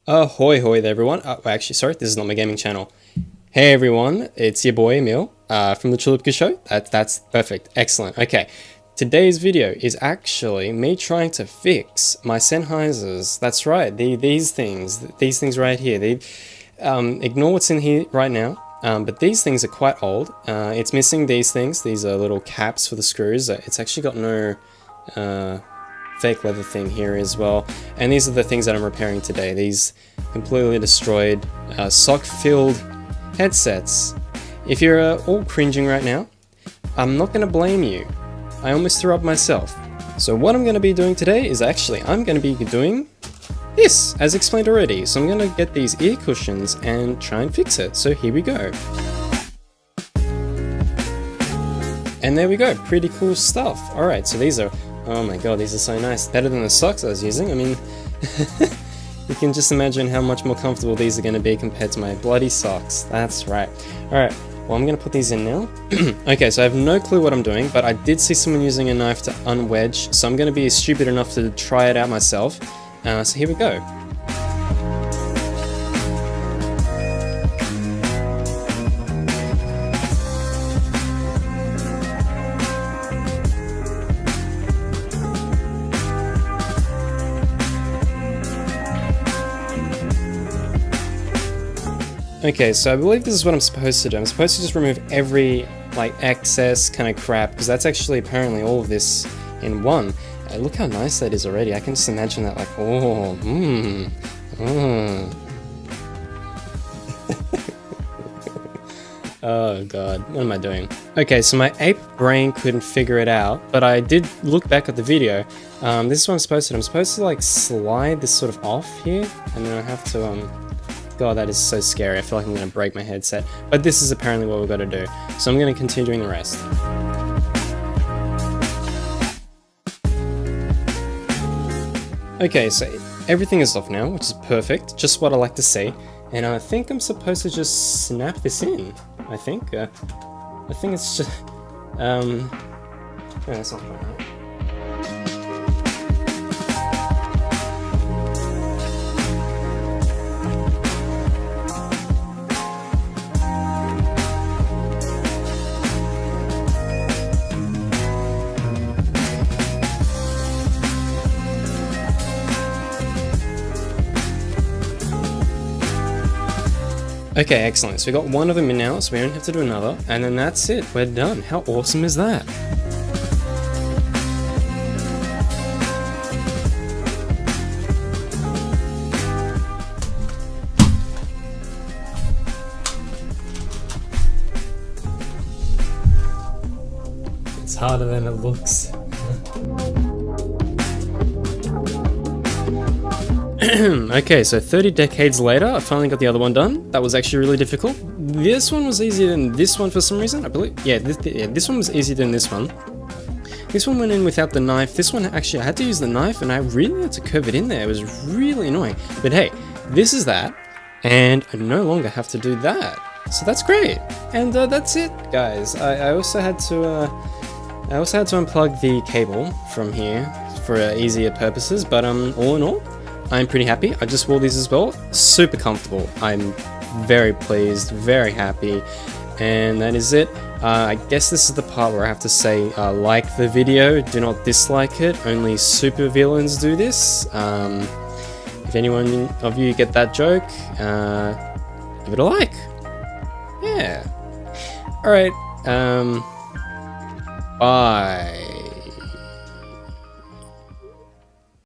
Ahoy hoy there everyone. Actually, sorry, this is not my gaming channel. Hey everyone, it's your boy Emil from the Tulipka Show. That's perfect, excellent. Okay, today's video is actually me trying to fix my Sennheisers. That's right, these things right here. Ignore what's in here right now, but these things are quite old. It's missing these things. These are little caps for the screws. It's actually got no fake leather thing here as well, and these are the things that I'm repairing today. These completely destroyed sock-filled headsets. If you're all cringing right now, I'm not going to blame you. I almost threw up myself. So what I'm going to be doing today is I'm going to be doing this, as explained already. So I'm going to get these ear cushions and try and fix it. So here we go. And there we go, pretty cool stuff. Alright, so these are, oh my god, these are so nice. Better than the socks I was using. I mean, you can just imagine how much more comfortable these are going to be compared to my bloody socks. That's right. Alright, well I'm going to put these in now. Okay, so I have no clue what I'm doing, but I did see someone using a knife to unwedge, so I'm going to be stupid enough to try it out myself. So here we go. Okay, so I believe this is what I'm supposed to do. I'm supposed to just remove every excess kind of crap, because that's actually apparently all of this in one. Look how nice that is already. I can just imagine that Oh god, what am I doing? Okay, so my ape brain couldn't figure it out, but I did look back at the video. This is what I'm supposed to do. I'm supposed to slide this sort of off here, and then I have to God, that is so scary. I feel like I'm going to break my headset. But this is apparently what we've got to do. So I'm going to continue doing the rest. Okay, so everything is off now, which is perfect. Just what I like to see. And I think I'm supposed to just snap this in. I think it's just... no, that's not quite right. Okay, excellent. So we got one of them in now, so we don't have to do another, and then that's it. We're done. How awesome is that? It's harder than it looks. Okay, so 30 decades later, I finally got the other one done. That was actually really difficult. This one was easier than this one for some reason, I believe. Yeah, this one was easier than this one. This one went in without the knife. This one, actually, I had to use the knife, and I really had to curve it in there. It was really annoying. But hey, this is that, and I no longer have to do that. So that's great. And that's it, guys. I also had to unplug the cable from here for easier purposes, but all in all, I'm pretty happy. I just wore these as well. Super comfortable. I'm very pleased, very happy. And that is it. I guess this is the part where I have to say, like the video, do not dislike it. Only super villains do this. If anyone of you get that joke, give it a like. Yeah. Alright, bye.